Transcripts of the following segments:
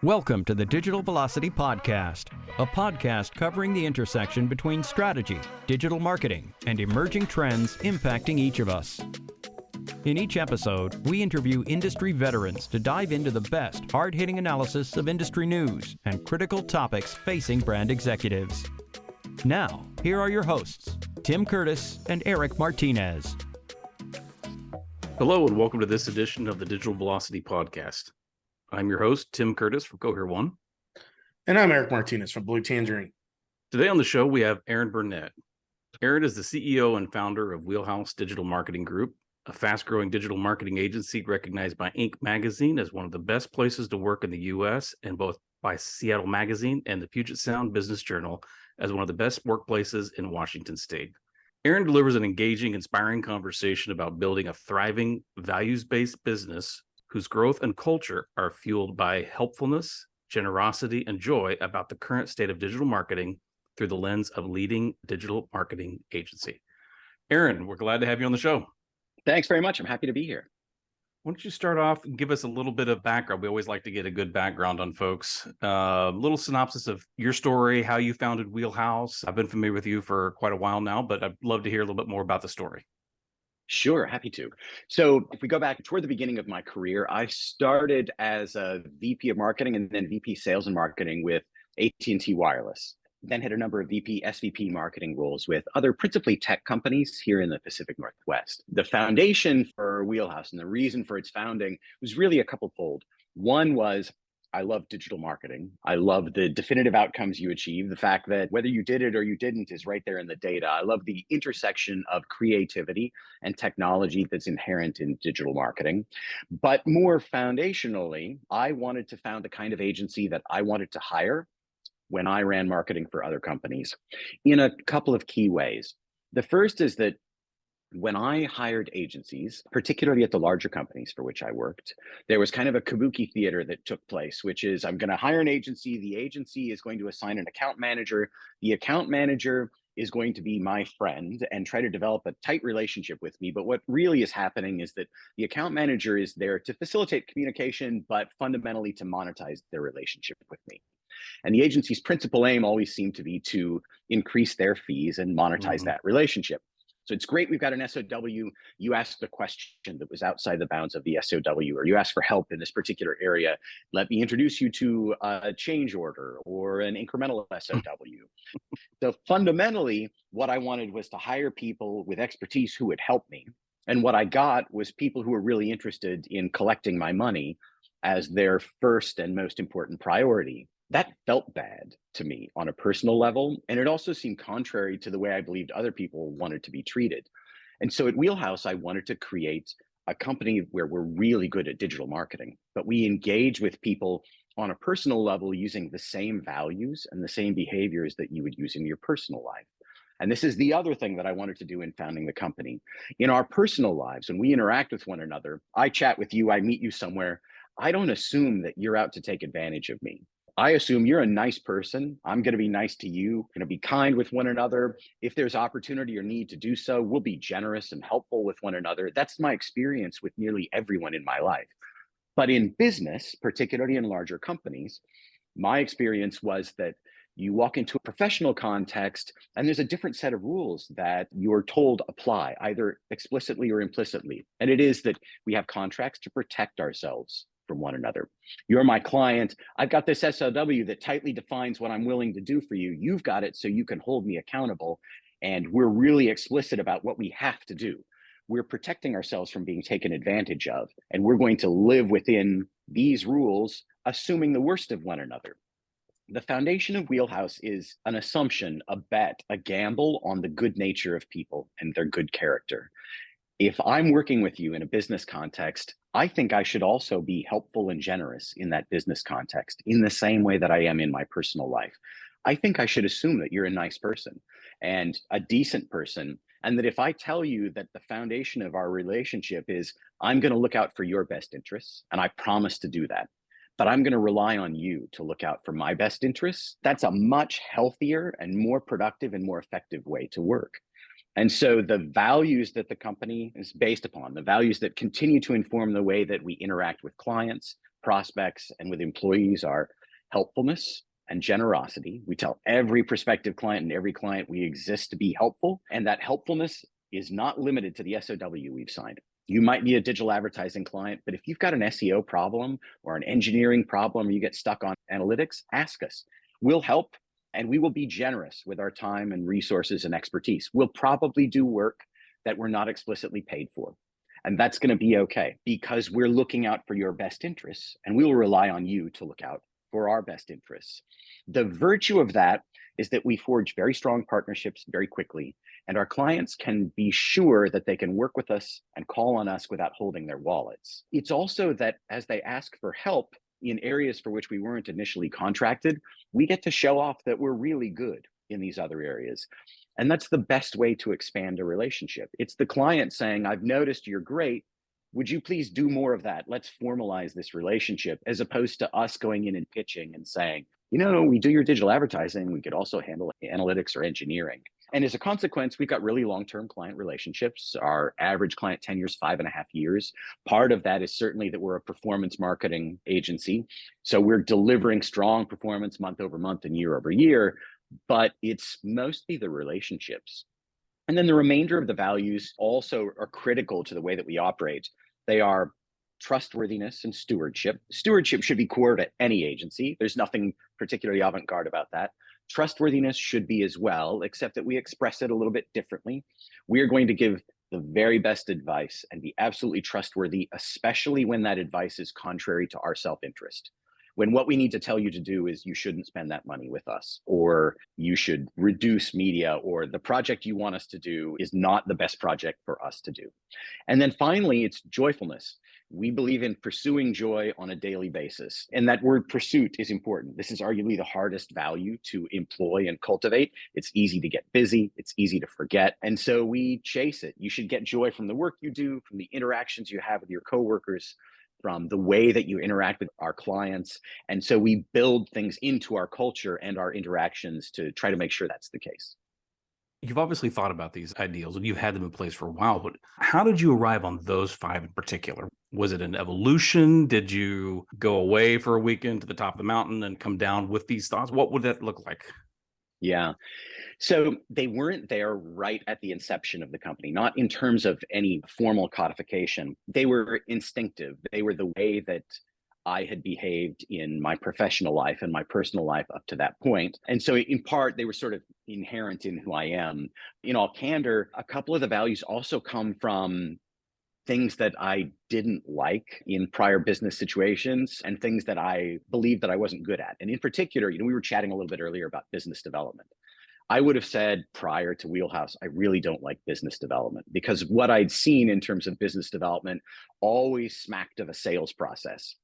Welcome to the Digital Velocity Podcast, a podcast covering the intersection between strategy, digital marketing, and emerging trends impacting each of us. In each episode, we interview industry veterans to dive into the best, hard-hitting analysis of industry news and critical topics facing brand executives. Now, here are your hosts, Tim Curtis and Erik Martinez. Hello, and welcome to this edition of the Digital Velocity Podcast. I'm your host, Tim Curtis from Cohere One. And I'm Erik Martinez from Blue Tangerine. Today on the show, we have Aaron Burnett. Aaron is the CEO and founder of Wheelhouse Digital Marketing Group, a fast-growing digital marketing agency recognized by Inc. magazine as one of the best places to work in the U.S. and both by Seattle Magazine and the Puget Sound Business Journal as one of the best workplaces in Washington State. Aaron delivers an engaging, inspiring conversation about building a thriving, values-based business whose growth and culture are fueled by helpfulness, generosity, and joy about the current state of digital marketing through the lens of leading digital marketing agency. Aaron, we're glad to have you on the show. Thanks very much. I'm happy to be here. Why don't you start off and give us a little bit of background? We always like to get a good background on folks. Little synopsis of your story, how you founded Wheelhouse. I've been familiar with you for quite a while now, but I'd love to hear a little bit more about the story. Sure, happy to. So if we go back toward the beginning of my career, I started as a VP of marketing and then VP sales and marketing with AT&T Wireless. Then had a number of VP, SVP marketing roles with other principally tech companies here in the Pacific Northwest. The foundation for Wheelhouse and the reason for its founding was really a couple-fold. One was I love digital marketing. I love the definitive outcomes you achieve. The fact that whether you did it or you didn't is right there in the data. I love the intersection of creativity and technology that's inherent in digital marketing. But more foundationally, I wanted to found the kind of agency that I wanted to hire when I ran marketing for other companies in a couple of key ways. The first is that when I hired agencies, particularly at the larger companies for which I worked, there was kind of a kabuki theater that took place, which is I'm going to hire an agency. The agency is going to assign an account manager. The account manager is going to be my friend and try to develop a tight relationship with me. But what really is happening is that the account manager is there to facilitate communication, but fundamentally to monetize their relationship with me. And the agency's principal aim always seemed to be to increase their fees and monetize that relationship. So it's great we've got an SOW. You asked a question that was outside the bounds of the SOW, or you asked for help in this particular area. Let me introduce you to a change order or an incremental SOW. So fundamentally, what I wanted was to hire people with expertise who would help me. And what I got was people who were really interested in collecting my money as their first and most important priority. That felt bad to me on a personal level, and it also seemed contrary to the way I believed other people wanted to be treated. And so at Wheelhouse, I wanted to create a company where we're really good at digital marketing, but we engage with people on a personal level using the same values and the same behaviors that you would use in your personal life. And this is the other thing that I wanted to do in founding the company. In our personal lives, when we interact with one another, I chat with you, I meet you somewhere. I don't assume that you're out to take advantage of me. I assume you're a nice person. I'm going to be nice to you, going to be kind with one another. If there's opportunity or need to do so, we'll be generous and helpful with one another. That's my experience with nearly everyone in my life. But in business, particularly in larger companies, my experience was that you walk into a professional context and there's a different set of rules that you're told apply, either explicitly or implicitly. And it is that we have contracts to protect ourselves from one another. You're my client. I've got this SOW that tightly defines what I'm willing to do for you. You've got it so you can hold me accountable. And we're really explicit about what we have to do. We're protecting ourselves from being taken advantage of. And we're going to live within these rules, assuming the worst of one another. The foundation of Wheelhouse is an assumption, a bet, a gamble on the good nature of people and their good character. If I'm working with you in a business context, I think I should also be helpful and generous in that business context in the same way that I am in my personal life. I think I should assume that you're a nice person and a decent person, and that if I tell you that the foundation of our relationship is I'm going to look out for your best interests, and I promise to do that, but I'm going to rely on you to look out for my best interests, that's a much healthier and more productive and more effective way to work. And so the values that the company is based upon, the values that continue to inform the way that we interact with clients, prospects and with employees are helpfulness and generosity. We tell every prospective client and every client we exist to be helpful. And that helpfulness is not limited to the SOW we've signed. You might be a digital advertising client, but if you've got an SEO problem or an engineering problem, or you get stuck on analytics, ask us. We'll help, and we will be generous with our time and resources and expertise. We'll probably do work that we're not explicitly paid for. And that's going to be okay because we're looking out for your best interests, and we will rely on you to look out for our best interests. The virtue of that is that we forge very strong partnerships very quickly, and our clients can be sure that they can work with us and call on us without holding their wallets. It's also that as they ask for help in areas for which we weren't initially contracted, we get to show off that we're really good in these other areas. And that's the best way to expand a relationship. It's the client saying, I've noticed you're great. Would you please do more of that? Let's formalize this relationship, as opposed to us going in and pitching and saying, we do your digital advertising. We could also handle analytics or engineering. And as a consequence, we've got really long-term client relationships. Our average client tenure is 5.5 years. Part of that is certainly that we're a performance marketing agency. So we're delivering strong performance month over month and year over year, but it's mostly the relationships. And then the remainder of the values also are critical to the way that we operate. They are trustworthiness and stewardship. Stewardship should be core to any agency. There's nothing particularly avant-garde about that. Trustworthiness should be as well, except that we express it a little bit differently. We are going to give the very best advice and be absolutely trustworthy, especially when that advice is contrary to our self-interest. When what we need to tell you to do is you shouldn't spend that money with us, or you should reduce media, or the project you want us to do is not the best project for us to do. And then finally, it's joyfulness. We believe in pursuing joy on a daily basis. And that word pursuit is important. This is arguably the hardest value to employ and cultivate. It's easy to get busy. It's easy to forget. And so we chase it. You should get joy from the work you do, from the interactions you have with your coworkers, from the way that you interact with our clients. And so we build things into our culture and our interactions to try to make sure that's the case. You've obviously thought about these ideals and you've had them in place for a while, but how did you arrive on those 5 in particular? Was it an evolution? Did you go away for a weekend to the top of the mountain and come down with these thoughts? What would that look like? Yeah. So they weren't there right at the inception of the company, not in terms of any formal codification. They were instinctive. They were the way that I had behaved in my professional life and my personal life up to that point. And so in part, they were sort of inherent in who I am. In all candor, a couple of the values also come from things that I didn't like in prior business situations and things that I believed that I wasn't good at. And in particular, we were chatting a little bit earlier about business development. I would have said prior to Wheelhouse, I really don't like business development, because what I'd seen in terms of business development always smacked of a sales process.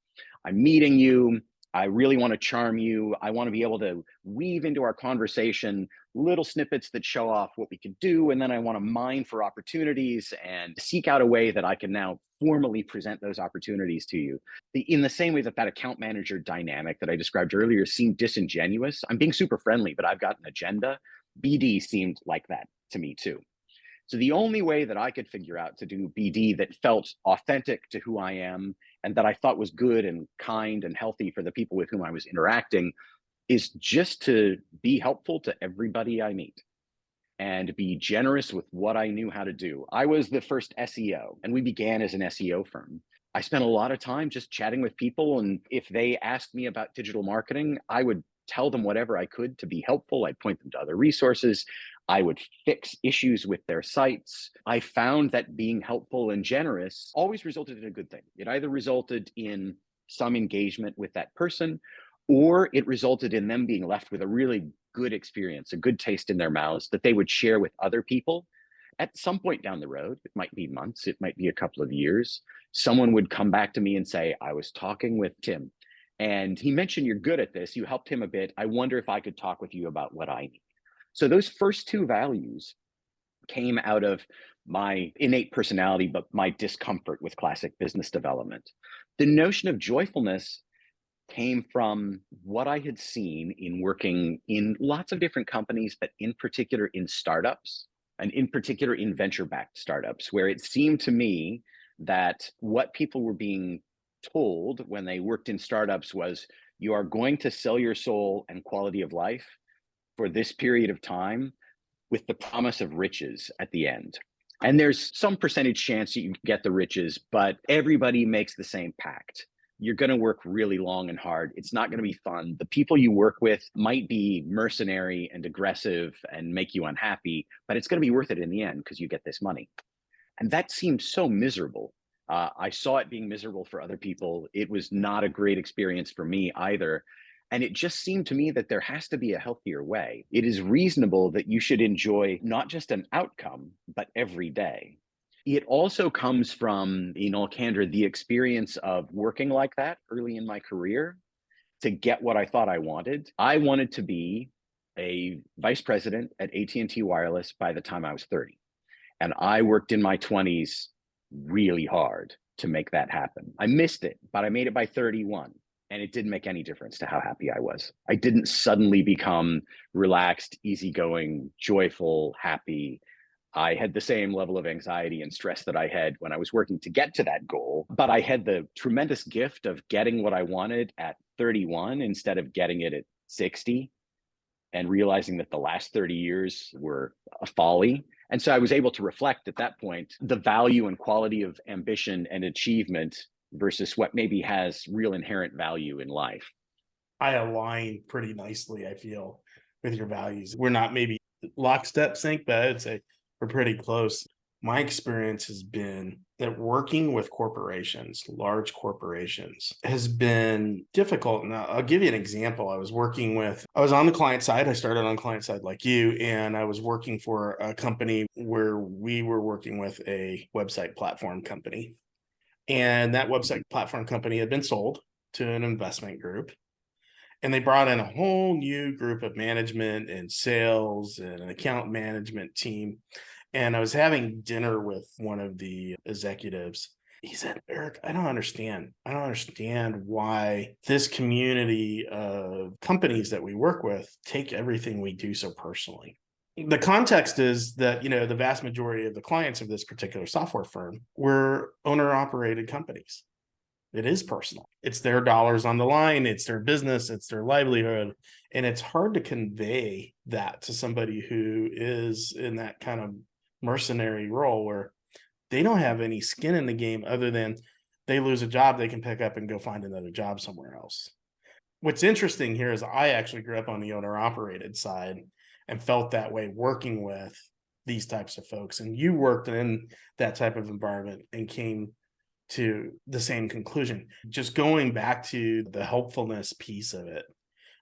I'm meeting you. I really want to charm you. I want to be able to weave into our conversation little snippets that show off what we could do. And then I want to mine for opportunities and seek out a way that I can now formally present those opportunities to you. In the same way that account manager dynamic that I described earlier seemed disingenuous. I'm being super friendly, but I've got an agenda. BD seemed like that to me too. So the only way that I could figure out to do BD that felt authentic to who I am and that I thought was good and kind and healthy for the people with whom I was interacting is just to be helpful to everybody I meet and be generous with what I knew how to do. I was the first SEO, and we began as an SEO firm. I spent a lot of time just chatting with people, and if they asked me about digital marketing, I would tell them whatever I could to be helpful. I'd point them to other resources. I would fix issues with their sites. I found that being helpful and generous always resulted in a good thing. It either resulted in some engagement with that person, or it resulted in them being left with a really good experience, a good taste in their mouths that they would share with other people. At some point down the road, it might be months, it might be a couple of years, someone would come back to me and say, I was talking with Tim, and he mentioned you're good at this. You helped him a bit. I wonder if I could talk with you about what I need. So those first 2 values came out of my innate personality, but my discomfort with classic business development. The notion of joyfulness came from what I had seen in working in lots of different companies, but in particular in startups, and in particular in venture-backed startups, where it seemed to me that what people were being told when they worked in startups was, you are going to sell your soul and quality of life for this period of time with the promise of riches at the end. And there's some percentage chance you get the riches, but everybody makes the same pact. You're going to work really long and hard. It's not going to be fun. The people you work with might be mercenary and aggressive and make you unhappy, but it's going to be worth it in the end because you get this money. And that seemed so miserable. I saw it being miserable for other people. It was not a great experience for me either. And it just seemed to me that there has to be a healthier way. It is reasonable that you should enjoy not just an outcome, but every day. It also comes from, in all candor, the experience of working like that early in my career to get what I thought I wanted. I wanted to be a vice president at AT&T Wireless by the time I was 30. And I worked in my 20s really hard to make that happen. I missed it, but I made it by 31. And it didn't make any difference to how happy I was. I didn't suddenly become relaxed, easygoing, joyful, happy. I had the same level of anxiety and stress that I had when I was working to get to that goal, but I had the tremendous gift of getting what I wanted at 31 instead of getting it at 60 and realizing that the last 30 years were a folly. And so I was able to reflect at that point the value and quality of ambition and achievement versus what maybe has real inherent value in life. I align pretty nicely, I feel, with your values. We're not maybe lockstep sync, but I'd say we're pretty close. My experience has been that working with corporations, large corporations, has been difficult. Now, I'll give you an example. I was on the client side. I started on client side like you, and I was working for a company where we were working with a website platform company. And that website platform company had been sold to an investment group. And they brought in a whole new group of management and sales and an account management team. And I was having dinner with one of the executives. He said, Erik, I don't understand. I don't understand why this community of companies that we work with take everything we do so personally. The context is that, the vast majority of the clients of this particular software firm were owner-operated companies. It is personal. It's their dollars on the line. It's their business. It's their livelihood. And it's hard to convey that to somebody who is in that kind of mercenary role where they don't have any skin in the game other than they lose a job, they can pick up and go find another job somewhere else. What's interesting here is I actually grew up on the owner-operated side and felt that way working with these types of folks. And you worked in that type of environment and came to the same conclusion. Just going back to the helpfulness piece of it,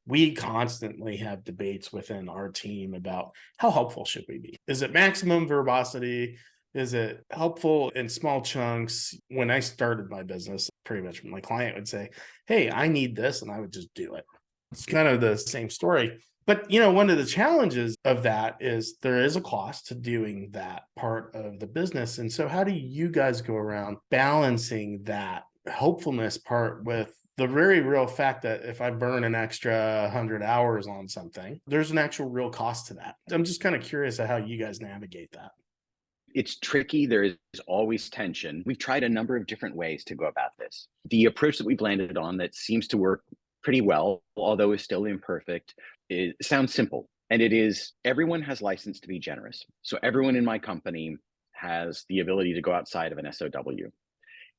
we constantly have debates within our team about how helpful should we be? Is it maximum verbosity? Is it helpful in small chunks? When I started my business, pretty much my client would say, hey, I need this, and I would just do it. It's kind of the same story. But, one of the challenges of that is there is a cost to doing that part of the business. And so how do you guys go around balancing that helpfulness part with the very real fact that if I burn an extra 100 hours on something, there's an actual real cost to that? I'm just kind of curious of how you guys navigate that. It's tricky. There is always tension. We've tried a number of different ways to go about this. The approach that we've landed on that seems to work pretty well, although is still imperfect, it sounds simple. And it is, everyone has license to be generous. So everyone in my company has the ability to go outside of an SOW.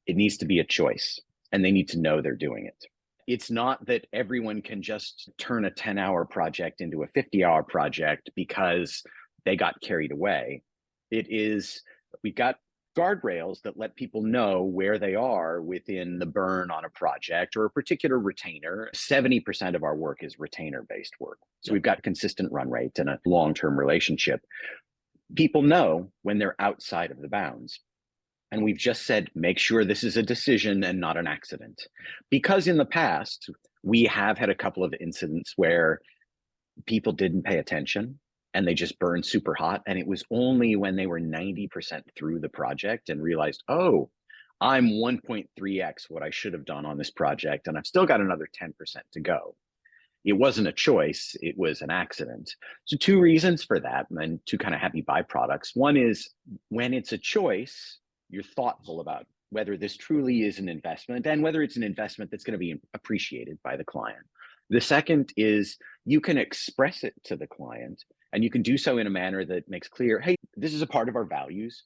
It needs to be a choice, and they need to know they're doing it. It's not that everyone can just turn a 10-hour project into a 50-hour project because they got carried away. It is, we've got guardrails that let people know where they are within the burn on a project or a particular retainer. 70% of our work is retainer-based work. So we've got consistent run rate and a long-term relationship. People know when they're outside of the bounds. And we've just said, make sure this is a decision and not an accident. Because in the past, we have had a couple of incidents where people didn't pay attention and they just burned super hot. And it was only when they were 90% through the project and realized, oh, I'm 1.3x what I should have done on this project, and I've still got another 10% to go. It wasn't a choice, it was an accident. So two reasons for that, and two kind of happy byproducts. One is when it's a choice, you're thoughtful about whether this truly is an investment and whether it's an investment that's going to be appreciated by the client. The second is you can express it to the client, and you can do so in a manner that makes clear, hey, this is a part of our values.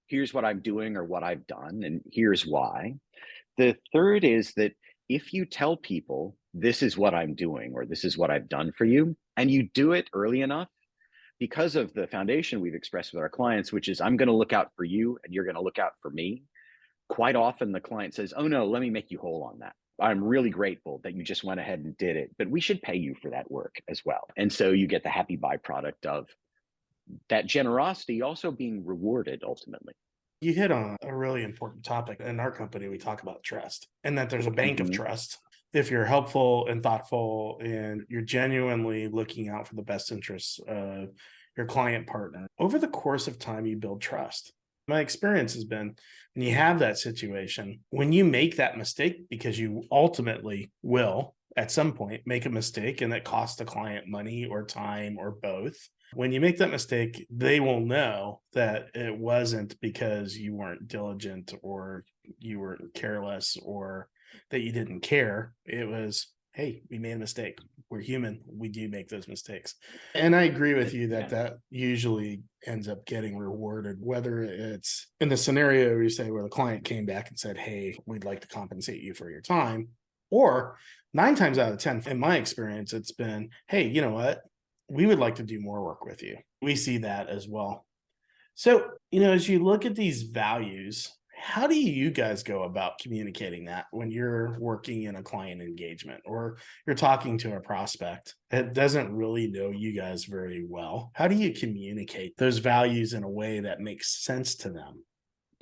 Here's what I'm doing or what I've done, and here's why. The third is that if you tell people this is what I'm doing or this is what I've done for you, and you do it early enough, because of the foundation we've expressed with our clients, which is I'm going to look out for you and you're going to look out for me, quite often the client says, oh no, let me make you whole on that. I'm really grateful that you just went ahead and did it, but we should pay you for that work as well. And so you get the happy byproduct of that generosity also being rewarded ultimately. You hit on a really important topic. In our company, we talk about trust and that there's a bank of trust. If you're helpful and thoughtful and you're genuinely looking out for the best interests of your client partner, over the course of time, you build trust. My experience has been when you have that situation, when you make that mistake, because you ultimately will at some point make a mistake and that costs the client money or time or both. When you make that mistake, they will know that it wasn't because you weren't diligent or you were careless or that you didn't care. It was, hey, we made a mistake. We're human. We do make those mistakes. And I agree with you that that usually ends up getting rewarded, whether it's in the scenario you say where the client came back and said, hey, we'd like to compensate you for your time. Or 9 times out of 10, in my experience, it's been, hey, you know what? We would like to do more work with you. We see that as well. So, as you look at these values, how do you guys go about communicating that when you're working in a client engagement or you're talking to a prospect that doesn't really know you guys very well? How do you communicate those values in a way that makes sense to them?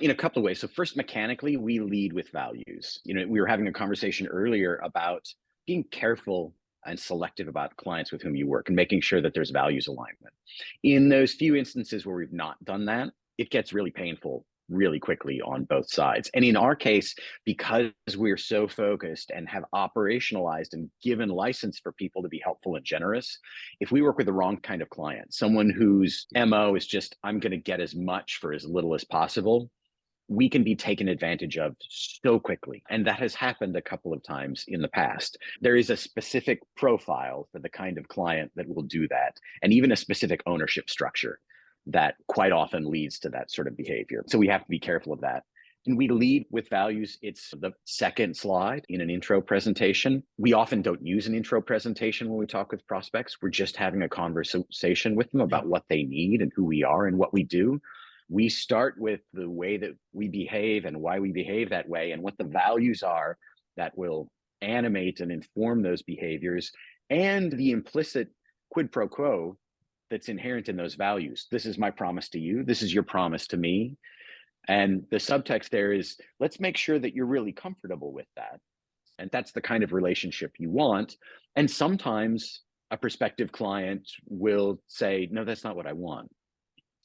In a couple of ways. So first, mechanically, we lead with values. We were having a conversation earlier about being careful and selective about clients with whom you work and making sure that there's values alignment. In those few instances where we've not done that, it gets really painful really quickly on both sides. And in our case, because we're so focused and have operationalized and given license for people to be helpful and generous, if we work with the wrong kind of client, someone whose MO is just, I'm going to get as much for as little as possible, we can be taken advantage of so quickly. And that has happened a couple of times in the past. There is a specific profile for the kind of client that will do that, and even a specific ownership structure that quite often leads to that sort of behavior. So we have to be careful of that. And we lead with values. It's the second slide in an intro presentation. We often don't use an intro presentation when we talk with prospects. We're just having a conversation with them about what they need and who we are and what we do. We start with the way that we behave and why we behave that way and what the values are that will animate and inform those behaviors and the implicit quid pro quo that's inherent in those values. This is my promise to you. This is your promise to me. And the subtext there is, let's make sure that you're really comfortable with that. And that's the kind of relationship you want. And sometimes a prospective client will say, no, that's not what I want.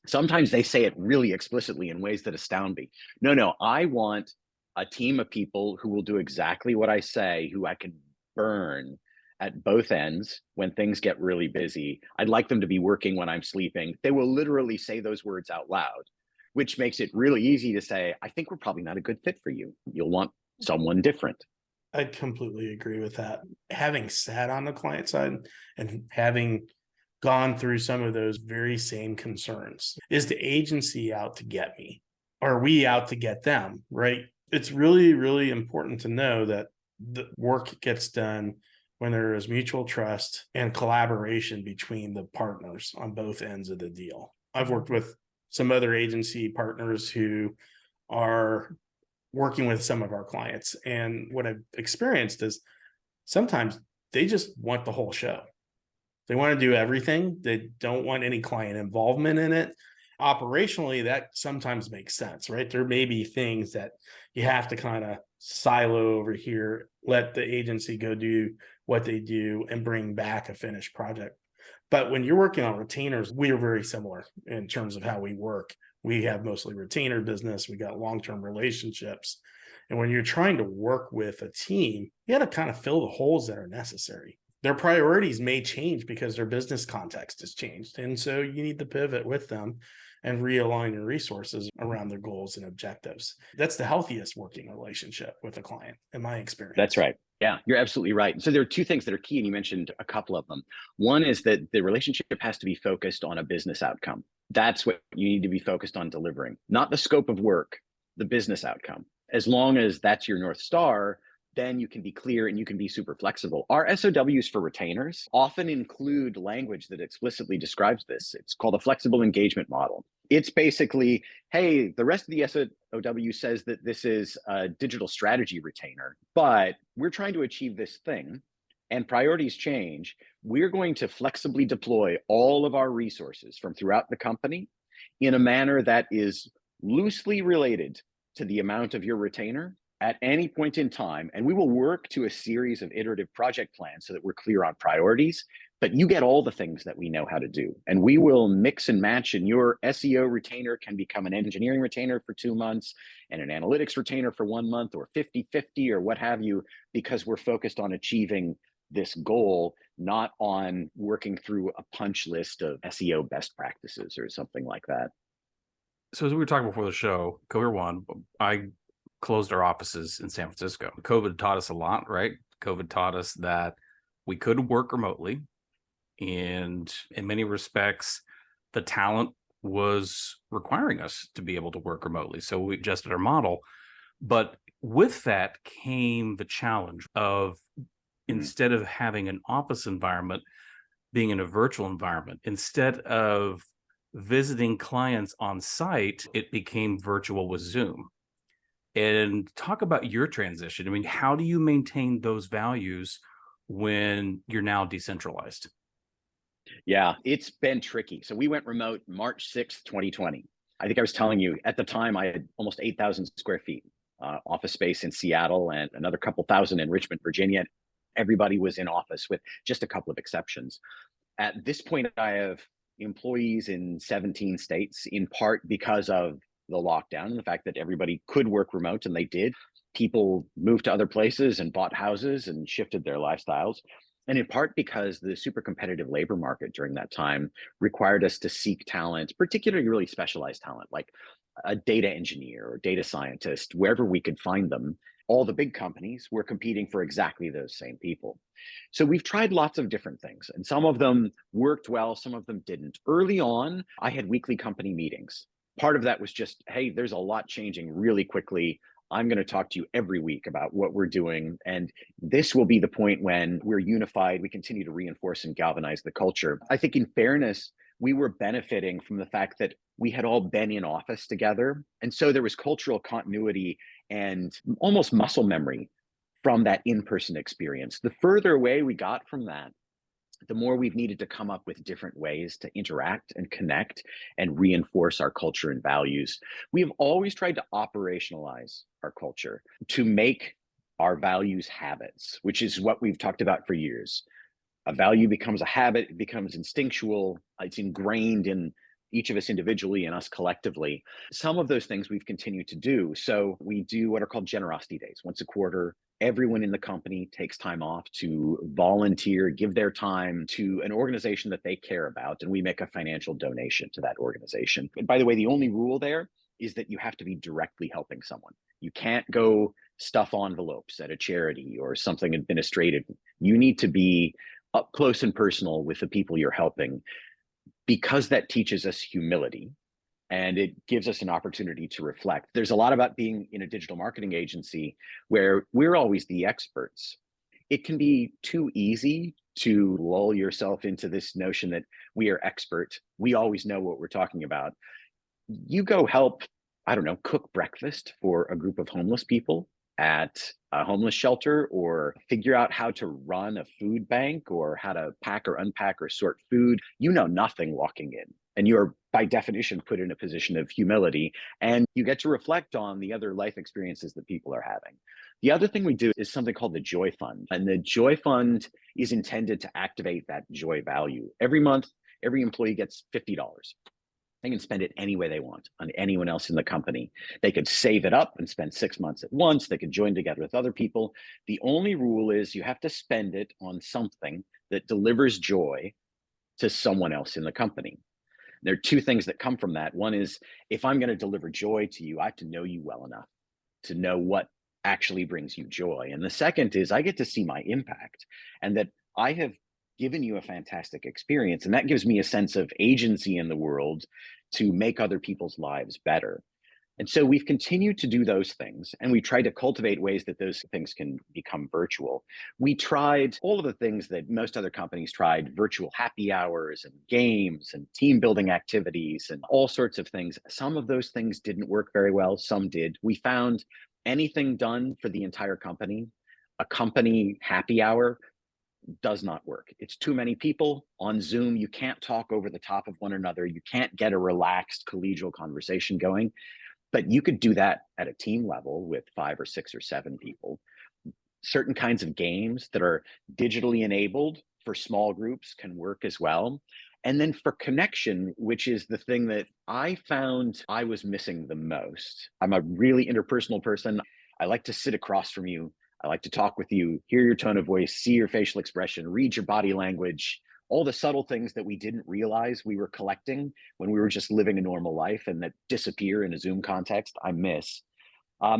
Sometimes they say it really explicitly in ways that astound me. No, I want a team of people who will do exactly what I say, who I can burn at both ends when things get really busy. I'd like them to be working when I'm sleeping. They will literally say those words out loud, which makes it really easy to say, I think we're probably not a good fit for you. You'll want someone different. I completely agree with that. Having sat on the client side and having gone through some of those very same concerns. Is the agency out to get me? Are we out to get them? Right? It's really, really important to know that the work gets done when there is mutual trust and collaboration between the partners on both ends of the deal. I've worked with some other agency partners who are working with some of our clients. And what I've experienced is sometimes they just want the whole show. They want to do everything. They don't want any client involvement in it. Operationally, that sometimes makes sense, right? There may be things that you have to kind of silo over here, let the agency go do what they do and bring back a finished project. But when you're working on retainers, we are very similar in terms of how we work. We have mostly retainer business. We got long-term relationships. And when you're trying to work with a team, you got to kind of fill the holes that are necessary. Their priorities may change because their business context has changed. And so you need to pivot with them and realign your resources around their goals and objectives. That's the healthiest working relationship with a client, in my experience. That's right. Yeah, you're absolutely right. So there are two things that are key, and you mentioned a couple of them. One is that the relationship has to be focused on a business outcome. That's what you need to be focused on delivering, not the scope of work, the business outcome. As long as that's your North Star, then you can be clear and you can be super flexible. Our SOWs for retainers often include language that explicitly describes this. It's called a flexible engagement model. It's basically, hey, the rest of the SOW says that this is a digital strategy retainer, but we're trying to achieve this thing and priorities change. We're going to flexibly deploy all of our resources from throughout the company in a manner that is loosely related to the amount of your retainer at any point in time. And we will work to a series of iterative project plans so that we're clear on priorities, but you get all the things that we know how to do. And we will mix and match, and your SEO retainer can become an engineering retainer for 2 months and an analytics retainer for 1 month, or 50-50 or what have you, because we're focused on achieving this goal, not on working through a punch list of SEO best practices or something like that. So as we were talking before the show, COVID one, I closed our offices in San Francisco. COVID taught us a lot, right? COVID taught us that we could work remotely, and in many respects, the talent was requiring us to be able to work remotely. So we adjusted our model. But with that came the challenge of, instead of having an office environment, being in a virtual environment. Instead of visiting clients on site, it became virtual with Zoom. And talk about your transition. I mean, how do you maintain those values when you're now decentralized? Yeah, it's been tricky. So we went remote March 6th, 2020. I think I was telling you at the time I had almost 8,000 square feet office space in Seattle and another couple thousand in Richmond, Virginia. Everybody was in office with just a couple of exceptions. At this point, I have employees in 17 states, in part because of the lockdown and the fact that everybody could work remote, and they did. People moved to other places and bought houses and shifted their lifestyles. And in part because the super competitive labor market during that time required us to seek talent, particularly really specialized talent, like a data engineer or data scientist, wherever we could find them. All the big companies were competing for exactly those same people. So we've tried lots of different things, and some of them worked well, some of them didn't. Early on, I had weekly company meetings. Part of that was just, hey, there's a lot changing really quickly. I'm going to talk to you every week about what we're doing. And this will be the point when we're unified. We continue to reinforce and galvanize the culture. I think in fairness, we were benefiting from the fact that we had all been in office together. And so there was cultural continuity and almost muscle memory from that in-person experience. The further away we got from that, the more we've needed to come up with different ways to interact and connect and reinforce our culture and values. We have always tried to operationalize our culture to make our values habits, which is what we've talked about for years. A value becomes a habit, it becomes instinctual, it's ingrained in each of us individually and us collectively. Some of those things we've continued to do. So we do what are called generosity days. Once a quarter, everyone in the company takes time off to volunteer, give their time to an organization that they care about, and we make a financial donation to that organization. And by the way, the only rule there is that you have to be directly helping someone. You can't go stuff envelopes at a charity or something administrative. You need to be up close and personal with the people you're helping, because that teaches us humility and it gives us an opportunity to reflect. There's a lot about being in a digital marketing agency where we're always the experts. It can be too easy to lull yourself into this notion that we are expert. We always know what we're talking about. You go help, I don't know, cook breakfast for a group of homeless people at a homeless shelter, or figure out how to run a food bank, or how to pack or unpack or sort food. You know nothing walking in, and you're by definition put in a position of humility, and you get to reflect on the other life experiences that people are having. The other thing we do is something called the Joy Fund, and the Joy Fund is intended to activate that joy value. Every month, every employee gets $50. They can spend it any way they want on anyone else in the company. They could save it up and spend 6 months at once. They could join together with other people. The only rule is you have to spend it on something that delivers joy to someone else in the company. There are two things that come from that. One is, if I'm going to deliver joy to you, I have to know you well enough to know what actually brings you joy. And the second is, I get to see my impact, and that I have given you a fantastic experience. And that gives me a sense of agency in the world to make other people's lives better. And so we've continued to do those things, and we try to cultivate ways that those things can become virtual. We tried all of the things that most other companies tried: virtual happy hours and games and team building activities and all sorts of things. Some of those things didn't work very well, some did. We found anything done for the entire company, a company happy hour, does not work. It's too many people on Zoom. You can't talk over the top of one another. You can't get a relaxed collegial conversation going. But you could do that at a team level with 5 or 6 or 7 people. Certain kinds of games that are digitally enabled for small groups can work as well. And then for connection, which is the thing that I found I was missing the most. I'm a really interpersonal person. I like to sit across from you. I like to talk with you, hear your tone of voice, see your facial expression, read your body language, all the subtle things that we didn't realize we were collecting when we were just living a normal life and that disappear in a Zoom context, I miss.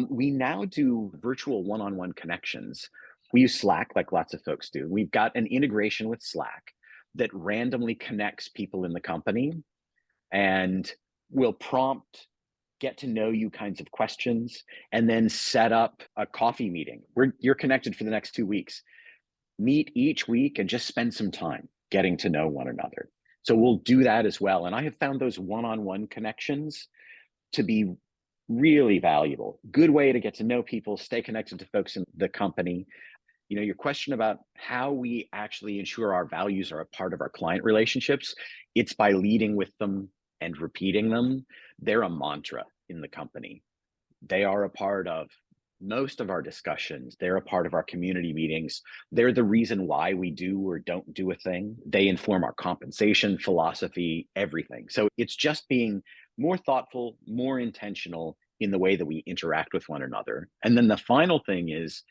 We now do virtual one-on-one connections. We use Slack like lots of folks do. We've got an integration with Slack that randomly connects people in the company and will prompt get to know you kinds of questions, and then set up a coffee meeting where you're connected for the next 2 weeks. Meet each week and just spend some time getting to know one another. So we'll do that as well. And I have found those one-on-one connections to be really valuable. Good way to get to know people, stay connected to folks in the company. You know, your question about how we actually ensure our values are a part of our client relationships, it's by leading with them and repeating them. They're a mantra in the company. They are a part of most of our discussions. They're a part of our community meetings. They're the reason why we do or don't do a thing. They inform our compensation philosophy, everything. So it's just being more thoughtful, more intentional in the way that we interact with one another. And then the final thing is,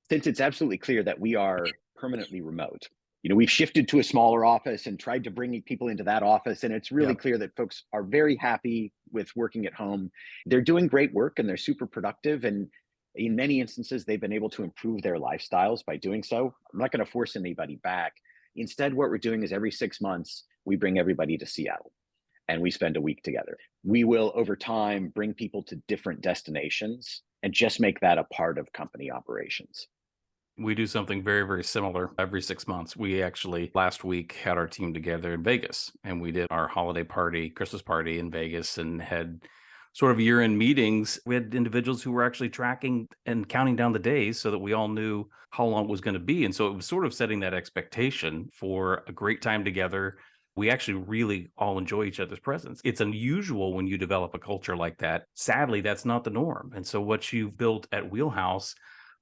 since it's absolutely clear that we are permanently remote, you know, we've shifted to a smaller office and tried to bring people into that office. And it's really clear that folks are very happy with working at home. They're doing great work and they're super productive. And in many instances, they've been able to improve their lifestyles by doing so. I'm not going to force anybody back. Instead, what we're doing is every 6 months, we bring everybody to Seattle and we spend a week together. We will, over time, bring people to different destinations and just make that a part of company operations. We do something very, very similar every 6 months. We actually last week had our team together in Vegas, and we did our holiday party, Christmas party in Vegas, and had sort of year-end meetings. We had individuals who were actually tracking and counting down the days so that we all knew how long it was going to be. And so it was sort of setting that expectation for a great time together. We actually really all enjoy each other's presence. It's unusual when you develop a culture like that. Sadly, that's not the norm. And so what you've built at Wheelhouse,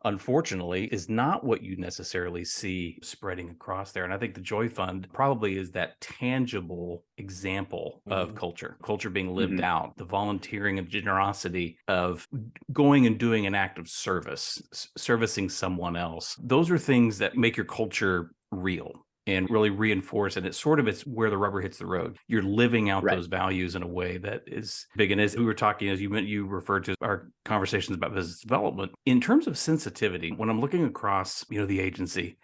unfortunately, is not what you necessarily see spreading across there. And I think the Joy Fund probably is that tangible example of culture being lived out, the volunteering and generosity of going and doing an act of service, servicing someone else. Those are things that make your culture real and really reinforce. And it's where the rubber hits the road. You're living out those values in a way that is big. And as we were talking, as you referred to our conversations about business development, in terms of sensitivity, when I'm looking across, the agency,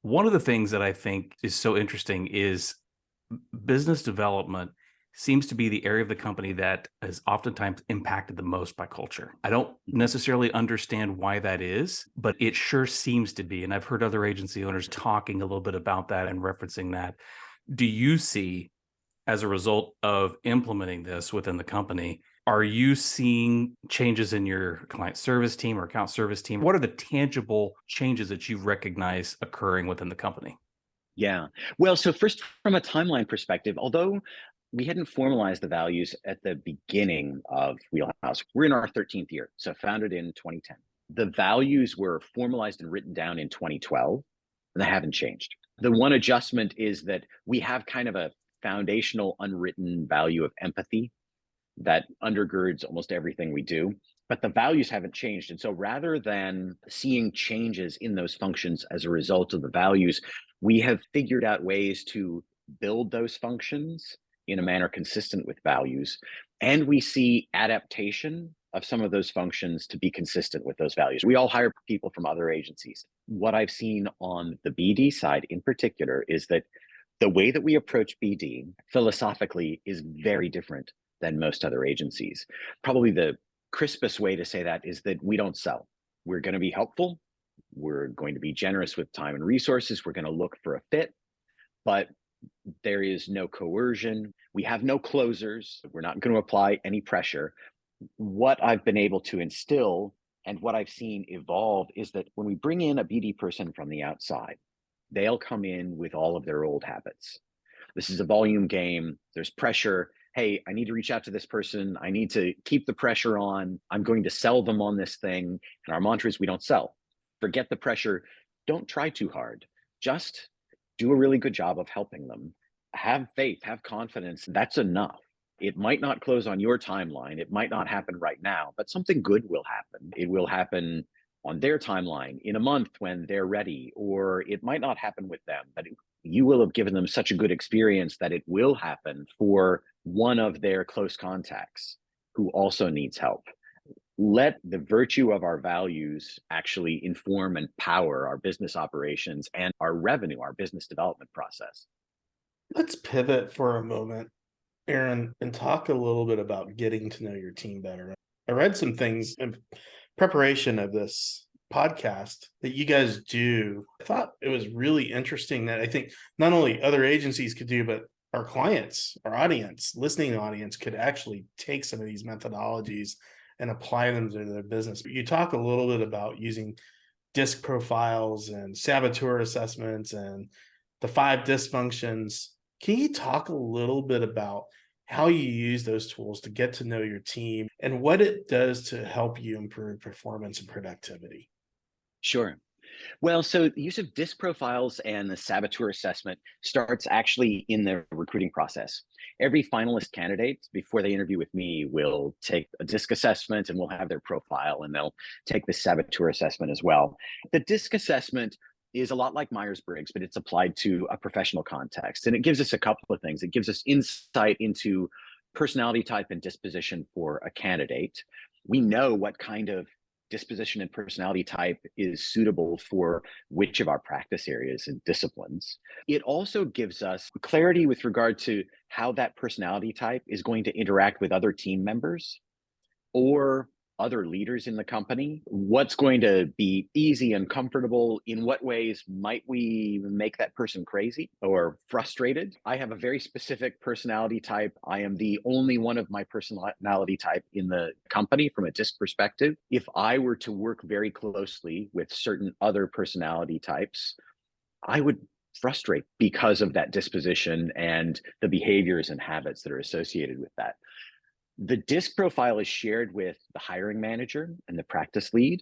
one of the things that I think is so interesting is business development seems to be the area of the company that is oftentimes impacted the most by culture. I don't necessarily understand why that is, but it sure seems to be. And I've heard other agency owners talking a little bit about that and referencing that. Do you see, as a result of implementing this within the company, are you seeing changes in your client service team or account service team? What are the tangible changes that you recognize occurring within the company? Yeah. Well, so first, from a timeline perspective, although we hadn't formalized the values at the beginning of Wheelhouse, we're in our 13th year, so founded in 2010. The values were formalized and written down in 2012, and they haven't changed. The one adjustment is that we have kind of a foundational unwritten value of empathy that undergirds almost everything we do, but the values haven't changed. And so rather than seeing changes in those functions as a result of the values, we have figured out ways to build those functions in a manner consistent with values, and we see adaptation of some of those functions to be consistent with those values. We all hire people from other agencies. What I've seen on the BD side in particular is that the way that we approach BD philosophically is very different than most other agencies. Probably the crispest way to say that is that we don't sell. We're going to be helpful. We're going to be generous with time and resources. We're going to look for a fit, but there is no coercion. We have no closers. We're not going to apply any pressure. What I've been able to instill and what I've seen evolve is that when we bring in a BD person from the outside, they'll come in with all of their old habits. This is a volume game. There's pressure. Hey, I need to reach out to this person. I need to keep the pressure on. I'm going to sell them on this thing. And our mantra is we don't sell. Forget the pressure. Don't try too hard. Just do a really good job of helping them. Have faith, have confidence. That's enough. It might not close on your timeline. It might not happen right now, but something good will happen. It will happen on their timeline in a month when they're ready, or it might not happen with them, but you will have given them such a good experience that it will happen for one of their close contacts who also needs help. Let the virtue of our values actually inform and power our business operations and our revenue, our business development process. Let's pivot for a moment, Aaron, and talk a little bit about getting to know your team better. I read some things in preparation of this podcast that you guys do. I thought it was really interesting that I think not only other agencies could do, but our clients, our audience, listening audience could actually take some of these methodologies and apply them to their business. You talk a little bit about using DISC profiles and saboteur assessments and the 5 dysfunctions. Can you talk a little bit about how you use those tools to get to know your team and what it does to help you improve performance and productivity? Sure. Well, so the use of DISC profiles and the saboteur assessment starts actually in the recruiting process. Every finalist candidate, before they interview with me, will take a DISC assessment and we'll have their profile, and they'll take the saboteur assessment as well. The DISC assessment is a lot like Myers-Briggs, but it's applied to a professional context. And it gives us a couple of things. It gives us insight into personality type and disposition for a candidate. We know what kind of disposition and personality type is suitable for which of our practice areas and disciplines. It also gives us clarity with regard to how that personality type is going to interact with other team members or other leaders in the company. What's going to be easy and comfortable? In what ways might we make that person crazy or frustrated? I have a very specific personality type. I am the only one of my personality type in the company from a DISC perspective. If I were to work very closely with certain other personality types, I would frustrate because of that disposition and the behaviors and habits that are associated with that. The DISC profile is shared with the hiring manager and the practice lead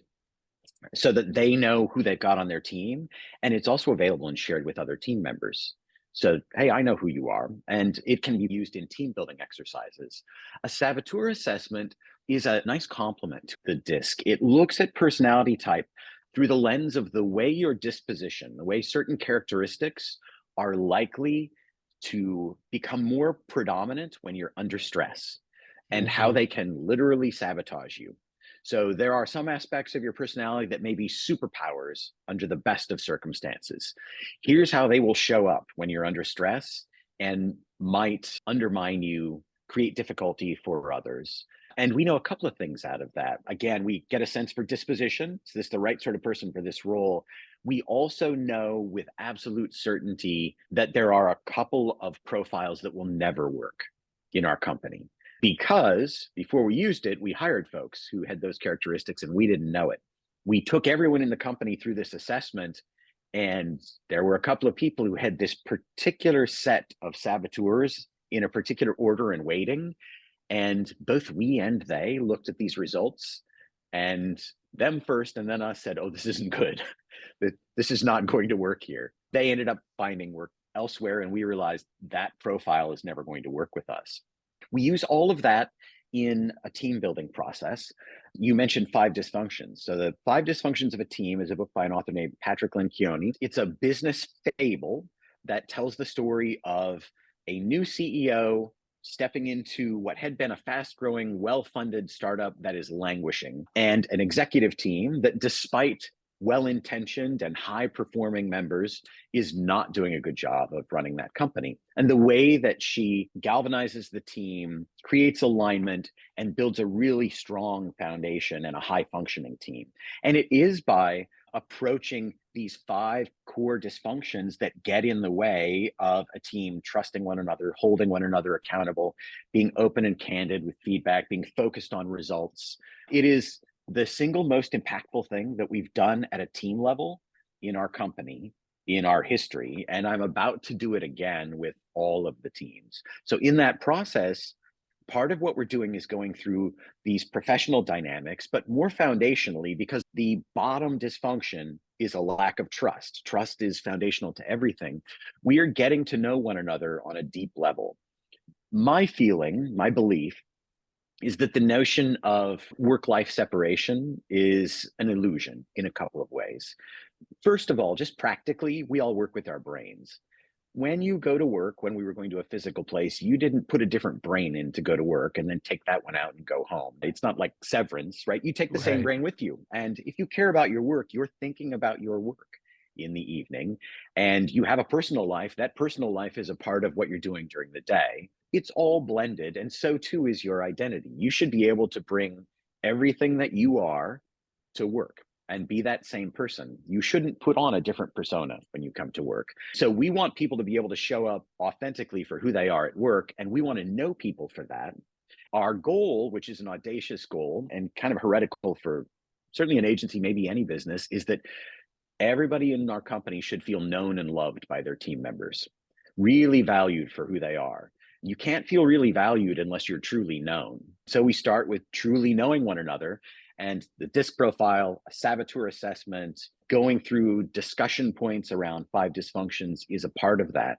so that they know who they've got on their team. And it's also available and shared with other team members. So, hey, I know who you are. And it can be used in team building exercises. A saboteur assessment is a nice complement to the DISC. It looks at personality type through the lens of the way your disposition, the way certain characteristics are likely to become more predominant when you're under stress, and how they can literally sabotage you. So there are some aspects of your personality that may be superpowers under the best of circumstances. Here's how they will show up when you're under stress and might undermine you, create difficulty for others. And we know a couple of things out of that. Again, we get a sense for disposition. Is this the right sort of person for this role? We also know with absolute certainty that there are a couple of profiles that will never work in our company. Because before we used it, we hired folks who had those characteristics and we didn't know it. We took everyone in the company through this assessment, and there were a couple of people who had this particular set of saboteurs in a particular order and weighting. And both we and they looked at these results, and them first and then us said, oh, this isn't good. This is not going to work here. They ended up finding work elsewhere, and we realized that profile is never going to work with us. We use all of that in a team building process. You mentioned 5 dysfunctions. So the 5 dysfunctions of a team is a book by an author named Patrick Lencioni. It's a business fable that tells the story of a new CEO stepping into what had been a fast-growing, well-funded startup that is languishing, and an executive team that, despite well-intentioned and high-performing members, is not doing a good job of running that company. And the way that she galvanizes the team, creates alignment, and builds a really strong foundation and a high-functioning team. And it is by approaching these 5 core dysfunctions that get in the way of a team trusting one another, holding one another accountable, being open and candid with feedback, being focused on results. It is the single most impactful thing that we've done at a team level in our company, in our history, and I'm about to do it again with all of the teams. So in that process, part of what we're doing is going through these professional dynamics, but more foundationally, because the bottom dysfunction is a lack of trust. Trust is foundational to everything. We are getting to know one another on a deep level. My feeling, my belief, is that the notion of work-life separation is an illusion in a couple of ways. First of all, just practically, we all work with our brains. When you go to work, when we were going to a physical place, you didn't put a different brain in to go to work and then take that one out and go home. It's not like severance, right? You take the same brain with you. And if you care about your work, you're thinking about your work in the evening, and you have a personal life. That personal life is a part of what you're doing during the day. It's all blended, and so too is your identity. You should be able to bring everything that you are to work and be that same person. You shouldn't put on a different persona when you come to work. So we want people to be able to show up authentically for who they are at work, and we want to know people for that. Our goal, which is an audacious goal and kind of heretical for certainly an agency, maybe any business, is that everybody in our company should feel known and loved by their team members, really valued for who they are. You can't feel really valued unless you're truly known. So we start with truly knowing one another, and the DISC profile, a saboteur assessment, going through discussion points around 5 dysfunctions is a part of that.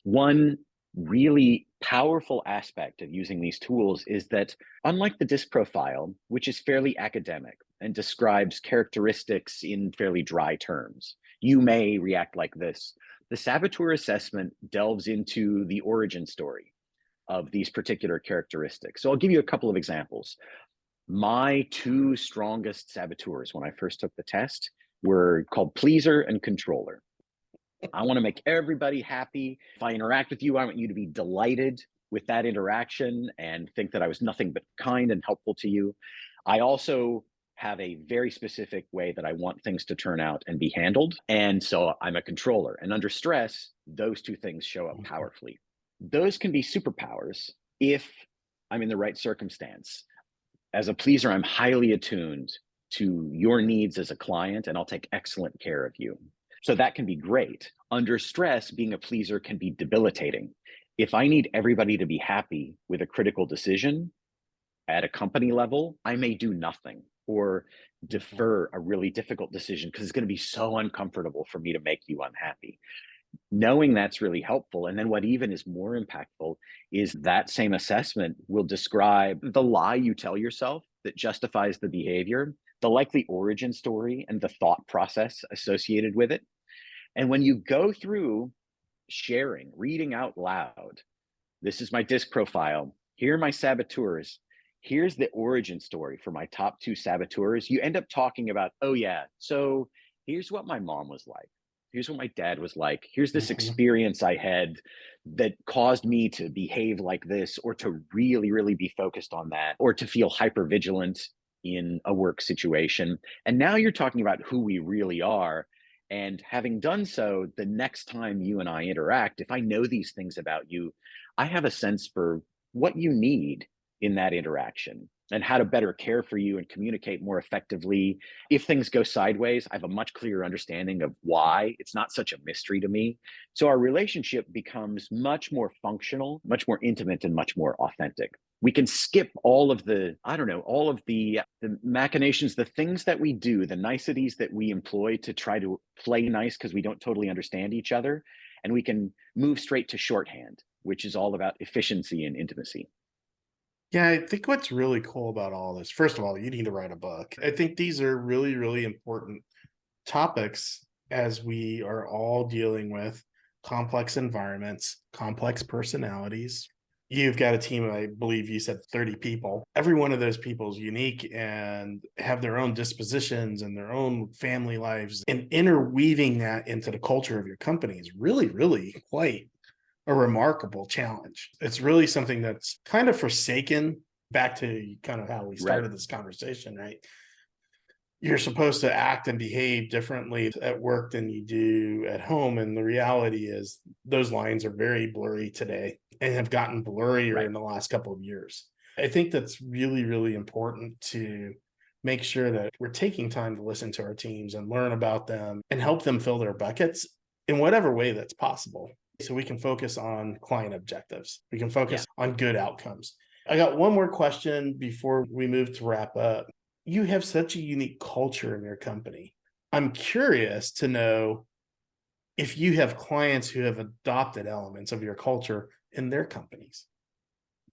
One really powerful aspect of using these tools is that, unlike the DISC profile, which is fairly academic and describes characteristics in fairly dry terms, you may react like this. The saboteur assessment delves into the origin story of these particular characteristics. So I'll give you a couple of examples. My 2 strongest saboteurs when I first took the test were called pleaser and controller. I want to make everybody happy. If I interact with you, I want you to be delighted with that interaction and think that I was nothing but kind and helpful to you. I also have a very specific way that I want things to turn out and be handled. And so I'm a controller. And under stress, those 2 things show up powerfully. Those can be superpowers if I'm in the right circumstance. As a pleaser, I'm highly attuned to your needs as a client, and I'll take excellent care of you. So that can be great. Under stress, being a pleaser can be debilitating. If I need everybody to be happy with a critical decision at a company level, I may do nothing or defer a really difficult decision because it's going to be so uncomfortable for me to make you unhappy. Knowing that's really helpful. And then what even is more impactful is that same assessment will describe the lie you tell yourself that justifies the behavior, the likely origin story, and the thought process associated with it. And when you go through sharing, reading out loud, this is my DISC profile, here are my saboteurs, here's the origin story for my top 2 saboteurs, you end up talking about, oh yeah, so here's what my mom was like. Here's what my dad was like. Here's this experience I had that caused me to behave like this, or to really, really be focused on that, or to feel hypervigilant in a work situation. And now you're talking about who we really are. And having done so, the next time you and I interact, if I know these things about you, I have a sense for what you need in that interaction and how to better care for you and communicate more effectively. If things go sideways, I have a much clearer understanding of why. It's not such a mystery to me. So our relationship becomes much more functional, much more intimate, and much more authentic. We can skip all of the, all of the machinations, the things that we do, the niceties that we employ to try to play nice because we don't totally understand each other. And we can move straight to shorthand, which is all about efficiency and intimacy. Yeah, I think what's really cool about all this, first of all, you need to write a book. I think these are really, really important topics as we are all dealing with complex environments, complex personalities. You've got a team, I believe you said 30 people. Every one of those people is unique and have their own dispositions and their own family lives. And interweaving that into the culture of your company is really, really quite a remarkable challenge. It's really something that's kind of forsaken, back to kind of how we started this conversation, right? You're supposed to act and behave differently at work than you do at home. And the reality is those lines are very blurry today and have gotten blurrier in the last couple of years. I think that's really, really important to make sure that we're taking time to listen to our teams and learn about them and help them fill their buckets in whatever way that's possible. So we can focus on client objectives. We can focus on good outcomes. I got one more question before we move to wrap up. You have such a unique culture in your company. I'm curious to know if you have clients who have adopted elements of your culture in their companies.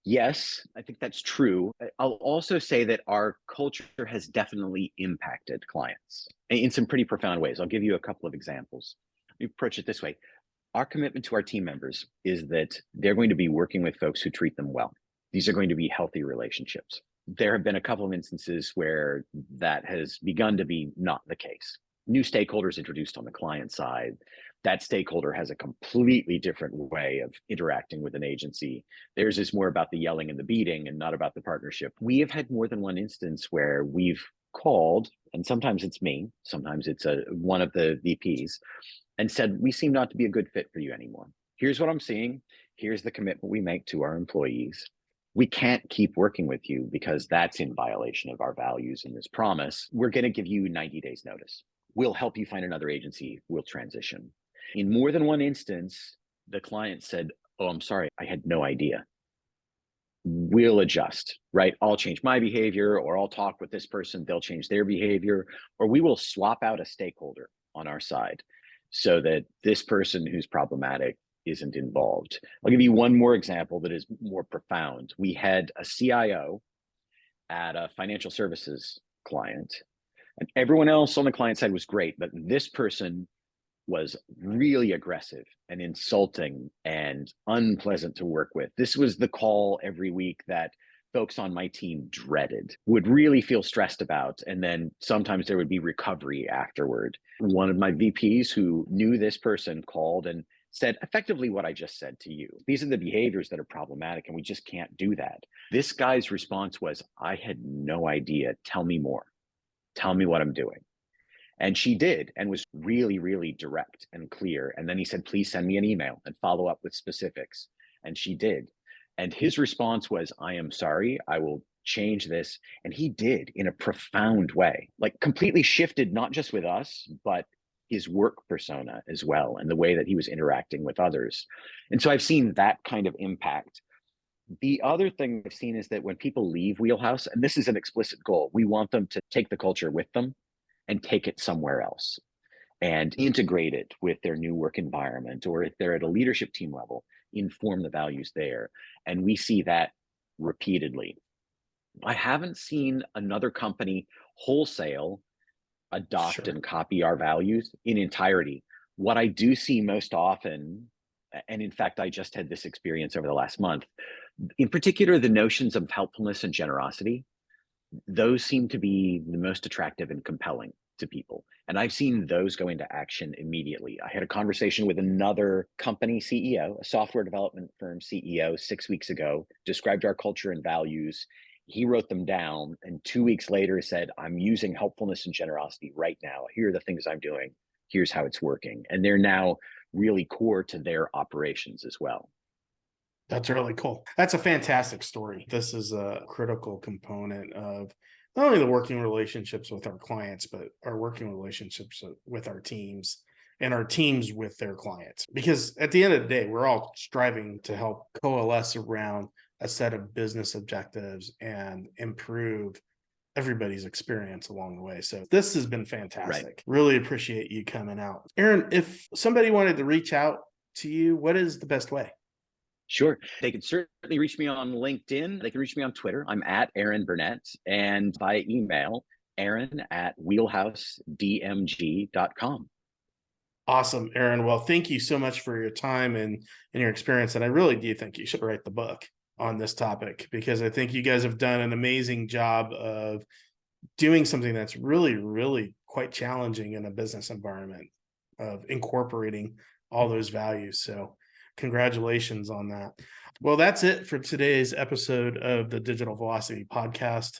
Yes, I think that's true. I'll also say that our culture has definitely impacted clients in some pretty profound ways. I'll give you a couple of examples. We approach it this way. Our commitment to our team members is that they're going to be working with folks who treat them well. These are going to be healthy relationships. There have been a couple of instances where that has begun to be not the case. New stakeholders introduced on the client side. That stakeholder has a completely different way of interacting with an agency. Theirs is more about the yelling and the beating and not about the partnership. We have had more than one instance where we've called, and sometimes it's me, sometimes it's one of the VPs, and said, we seem not to be a good fit for you anymore. Here's what I'm seeing. Here's the commitment we make to our employees. We can't keep working with you because that's in violation of our values and this promise. We're going to give you 90 days notice. We'll help you find another agency. We'll transition. In more than one instance, the client said, oh, I'm sorry, I had no idea. We'll adjust, right? I'll change my behavior, or I'll talk with this person, they'll change their behavior, or we will swap out a stakeholder on our side so that this person who's problematic isn't involved. I'll give you one more example that is more profound. We had a CIO at a financial services client, and everyone else on the client side was great, but this person was really aggressive and insulting and unpleasant to work with. This was the call every week that folks on my team dreaded, would really feel stressed about, and then sometimes there would be recovery afterward. One of my VPs who knew this person called and said effectively what I just said to you. These are the behaviors that are problematic and we just can't do that. This guy's response was, I had no idea. Tell me more. Tell me what I'm doing. And she did, and was really, really direct and clear. And then he said, please send me an email and follow up with specifics. And she did. And his response was, I am sorry, I will change this. And he did, in a profound way, like completely shifted, not just with us, but his work persona as well, and the way that he was interacting with others. And so I've seen that kind of impact. The other thing I've seen is that when people leave Wheelhouse, and this is an explicit goal, we want them to take the culture with them and take it somewhere else and integrate it with their new work environment, or if they're at a leadership team level, inform the values there. And we see that repeatedly. I haven't seen another company wholesale adopt and copy our values in entirety. What I do see most often, and in fact, I just had this experience over the last month, in particular, the notions of helpfulness and generosity, those seem to be the most attractive and compelling to people. And I've seen those go into action immediately. I had a conversation with another company CEO, a software development firm CEO, 6 weeks ago, described our culture and values. He wrote them down, and 2 weeks later said, I'm using helpfulness and generosity right now. Here are the things I'm doing. Here's how it's working. And they're now really core to their operations as well. That's really cool. That's a fantastic story. This is a critical component of not only the working relationships with our clients, but our working relationships with our teams and our teams with their clients. Because at the end of the day, we're all striving to help coalesce around a set of business objectives and improve everybody's experience along the way. So this has been fantastic. Right. Really appreciate you coming out. Aaron, if somebody wanted to reach out to you, what is the best way? Sure. They can certainly reach me on LinkedIn. They can reach me on Twitter. I'm at Aaron Burnett, and by email, Aaron@wheelhousedmg.com. Awesome, Aaron. Well, thank you so much for your time and your experience. And I really do think you should write the book on this topic, because I think you guys have done an amazing job of doing something that's really, really quite challenging in a business environment, of incorporating all those values. So congratulations on that. Well, that's it for today's episode of the Digital Velocity Podcast.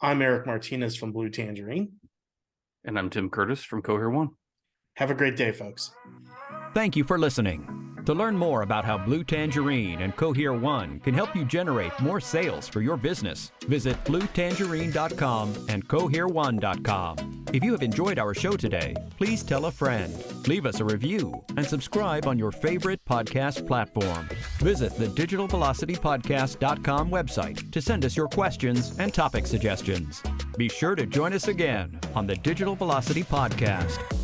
I'm Eric Martinez from Blue Tangerine. And I'm Tim Curtis from Cohere One. Have a great day, folks. Thank you for listening. To learn more about how Blue Tangerine and Cohere One can help you generate more sales for your business, visit bluetangerine.com and cohere1.com. If you have enjoyed our show today, please tell a friend, leave us a review, and subscribe on your favorite podcast platform. Visit the digitalvelocitypodcast.com website to send us your questions and topic suggestions. Be sure to join us again on the Digital Velocity Podcast.